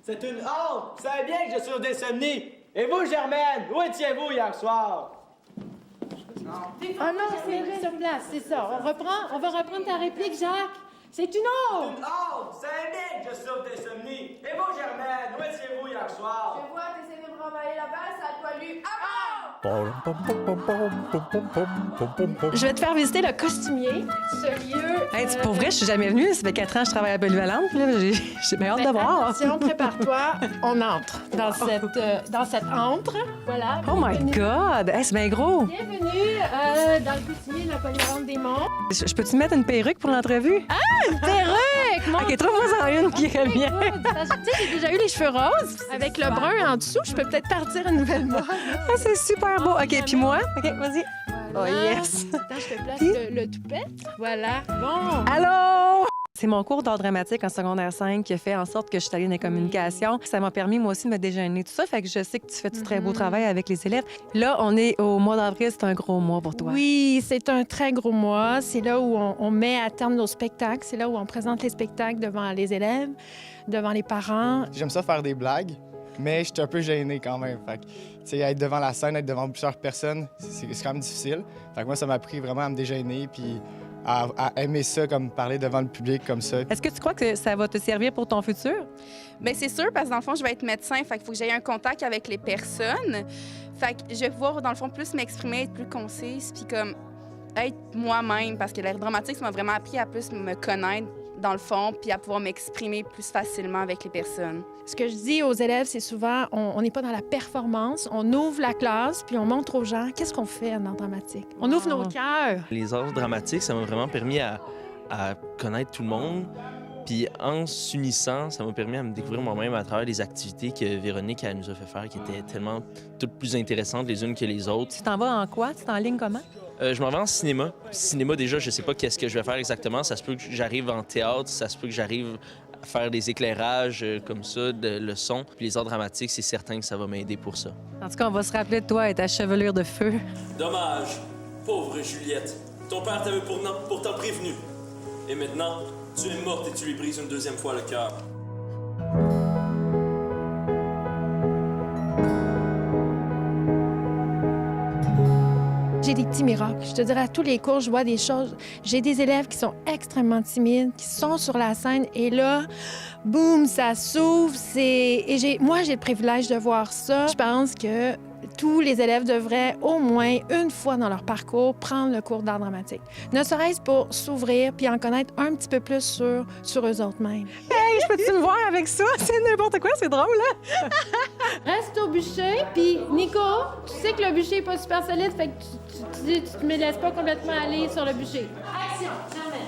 C'est une honte! Vous savez bien que je suis au insomnie! Et vous, Germaine, où étiez-vous hier soir? Ah non, c'est sur place, c'est ça. On va reprendre ta réplique, Jacques. C'est une honte! Une honte! Vous savez bien que je souffre d'insomnie! Et vous, Germaine, où étiez-vous hier soir? Je vois t'essaies de me renvoyer la balle, ça a toi lu à mort! Je vais te faire visiter le costumier. Ce lieu... Hey, pour vrai, je suis jamais venue. Ça fait 4 ans que je travaille à Polyvalente. J'ai bien hâte de voir. Attention, prépare-toi. On entre dans cette antre. Voilà. Oh my God! Hey, c'est bien gros. Bienvenue dans le costumier de la Polyvalente des Monts. Je peux-tu mettre une perruque pour l'entrevue? Une perruque! Mon OK, trouve-moi en une qui irait bien. Tu sais, j'ai déjà eu les cheveux roses. Avec le brun en dessous, je peux peut-être partir une nouvelle mode. Ah, c'est super beau. OK, puis moi? OK, vas-y. Oh yes! Attends, je te place le toupet. Voilà. Bon. Allô? C'est mon cours d'art dramatique en secondaire 5 qui a fait en sorte que je suis allée dans les communications. Ça m'a permis, moi aussi, de me déjeuner, tout ça. Fait que je sais que tu fais du très beau travail avec les élèves. Là, on est au mois d'avril. C'est un gros mois pour toi. Oui, c'est un très gros mois. C'est là où on met à terme nos spectacles. C'est là où on présente les spectacles devant les élèves, devant les parents. J'aime ça faire des blagues, mais je suis un peu gêné quand même. Fait que, tu sais, être devant la scène, être devant plusieurs personnes, c'est quand même difficile. Fait que moi, ça m'a appris vraiment à me dégêner puis à aimer ça, comme parler devant le public comme ça. Est-ce que tu crois que ça va te servir pour ton futur? Bien, c'est sûr, parce que dans le fond, je vais être médecin, fait qu'il faut que j'aie un contact avec les personnes. Fait que je vais pouvoir, dans le fond, plus m'exprimer, être plus concise, puis comme être moi-même, parce que l'art dramatique, ça m'a vraiment appris à plus me connaître dans le fond, puis à pouvoir m'exprimer plus facilement avec les personnes. Ce que je dis aux élèves, c'est souvent, on n'est pas dans la performance. On ouvre la classe, puis on montre aux gens qu'est-ce qu'on fait en art dramatique. On ouvre nos cœurs. Les arts dramatiques, ça m'a vraiment permis à connaître tout le monde. Puis en s'unissant, ça m'a permis à me découvrir moi-même à travers les activités que Véronique elle nous a fait faire, qui étaient tellement toutes plus intéressantes les unes que les autres. Tu t'en vas en quoi? Tu t'enlignes comment? Je m'en vais en cinéma. Cinéma, déjà, je sais pas qu'est-ce que je vais faire exactement. Ça se peut que j'arrive en théâtre, ça se peut que j'arrive à faire des éclairages comme ça, le son. Puis les arts dramatiques, c'est certain que ça va m'aider pour ça. En tout cas, on va se rappeler de toi et ta chevelure de feu. Dommage. Pauvre Juliette. Ton père t'avait pourtant prévenu. Et maintenant, tu es morte et tu lui brises une deuxième fois le cœur. J'ai des petits miracles. Je te dirais, à tous les cours, je vois des choses. J'ai des élèves qui sont extrêmement timides, qui sont sur la scène, et là, boum, ça s'ouvre. Moi, j'ai le privilège de voir ça. Je pense que tous les élèves devraient, au moins une fois dans leur parcours, prendre le cours d'art dramatique. Ne serait-ce pour s'ouvrir puis en connaître un petit peu plus sur eux autres mêmes. Hey, je peux-tu me voir avec ça? C'est n'importe quoi, c'est drôle, hein? Reste au bûcher, puis Nico, tu sais que le bûcher n'est pas super solide, fait que tu te me laisses pas complètement aller sur le bûcher. Action, jamais.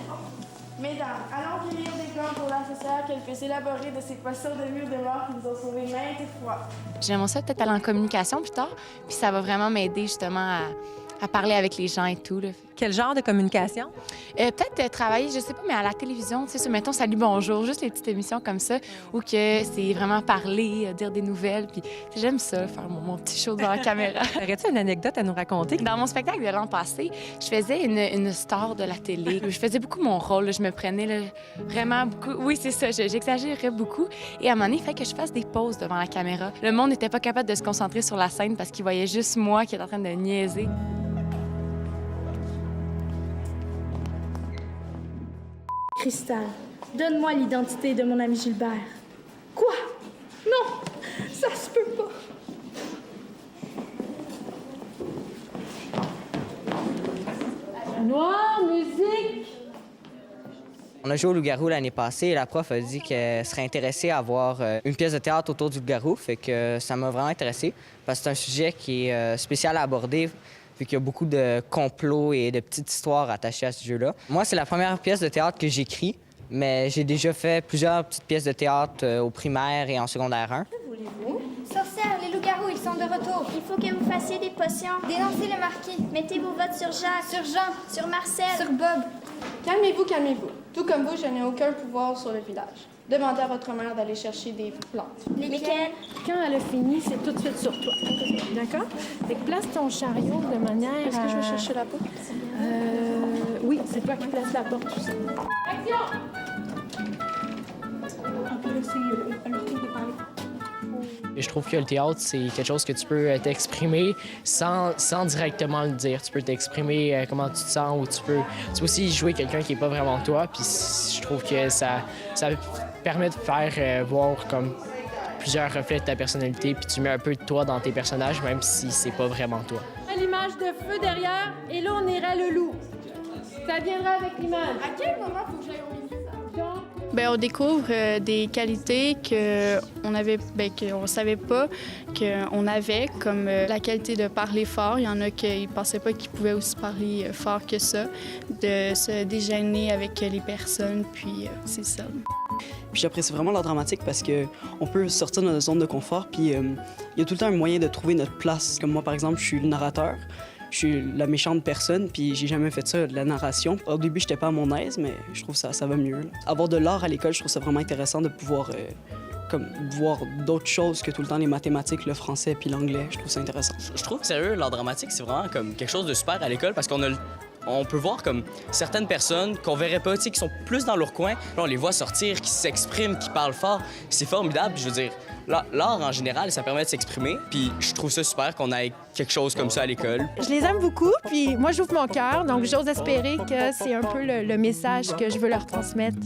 Mesdames, allons cueillir des plantes pour l'associateur qu'elle puisse élaborer de ces poissons de mur de mort qui nous ont sauvés maintes fois. J'aimerais ça peut-être aller en communication plus tard, puis ça va vraiment m'aider justement à parler avec les gens et tout, là. Quel genre de communication? Peut-être travailler, je sais pas, mais à la télévision, tu sais, mettons Salut Bonjour, juste les petites émissions comme ça, où que c'est vraiment parler, dire des nouvelles, puis j'aime ça, faire mon petit show devant la caméra. Aurais-tu une anecdote à nous raconter? Dans mon spectacle de l'an passé, je faisais une star de la télé. Je faisais beaucoup mon rôle, là. Je me prenais là, vraiment beaucoup. Oui, c'est ça, j'exagérais beaucoup. Et à un moment donné, il fallait que je fasse des pauses devant la caméra. Le monde n'était pas capable de se concentrer sur la scène parce qu'il voyait juste moi qui était en train de niaiser. Cristal, donne-moi l'identité de mon ami Gilbert. Quoi? Non, ça se peut pas. Noir, musique! On a joué au Loup-garou l'année passée et la prof a dit qu'elle serait intéressée à avoir une pièce de théâtre autour du Loup-garou. Fait que ça m'a vraiment intéressé parce que c'est un sujet qui est spécial à aborder vu qu'il y a beaucoup de complots et de petites histoires attachées à ce jeu-là. Moi, c'est la première pièce de théâtre que j'écris, mais j'ai déjà fait plusieurs petites pièces de théâtre au primaire et en secondaire 1. Que voulez-vous? Sorcières, les loups-garous, ils sont de retour. Il faut que vous fassiez des potions. Dénoncez le marquis. Mettez vos votes sur Jacques. Sur Jean. Sur Marcel. Sur Bob. Calmez-vous, calmez-vous. Tout comme vous, je n'ai aucun pouvoir sur le village. Demandez à votre mère d'aller chercher des plantes. Lesquelles? Quand elle a fini, c'est tout de suite sur toi. D'accord? Fait que place ton chariot de manière Est-ce que je vais chercher la porte? Oui, c'est toi qui places la porte aussi. Action! On peut laisser leur tour de parler. Je trouve que le théâtre, c'est quelque chose que tu peux t'exprimer sans directement le dire. Tu peux t'exprimer comment tu te sens ou tu peux aussi jouer quelqu'un qui n'est pas vraiment toi. Puis je trouve que ça permet de faire voir comme plusieurs reflets de ta personnalité, puis tu mets un peu de toi dans tes personnages, même si c'est pas vraiment toi. L'image de feu derrière, et là, on irait le loup. Ça viendra avec l'image. À quel moment faut que j'aille au milieu? Bien, on découvre des qualités qu'on avait, qu'on savait pas qu'on avait, comme la qualité de parler fort. Il y en a qui ne pensaient pas qu'ils pouvaient aussi parler fort que ça, de se déjeuner avec les personnes, puis c'est ça. Puis j'apprécie vraiment l'art dramatique parce qu'on peut sortir de notre zone de confort, puis il y a tout le temps un moyen de trouver notre place. Comme moi, par exemple, je suis le narrateur. Je suis la méchante personne, puis j'ai jamais fait ça, de la narration. Au début, j'étais pas à mon aise, mais je trouve ça va mieux. Là. Avoir de l'art à l'école, je trouve ça vraiment intéressant de pouvoir comme voir d'autres choses que tout le temps les mathématiques, le français puis l'anglais. Je trouve ça intéressant. Je trouve que sérieux, l'art dramatique, c'est vraiment comme quelque chose de super à l'école parce on peut voir comme certaines personnes qu'on verrait pas, qui sont plus dans leur coin. Là, on les voit sortir, qui s'expriment, qui parlent fort. C'est formidable. Je veux dire, l'art, en général, ça permet de s'exprimer. Puis je trouve ça super qu'on ait quelque chose comme ça à l'école. Je les aime beaucoup, puis moi, j'ouvre mon cœur, donc j'ose espérer que c'est un peu le message que je veux leur transmettre.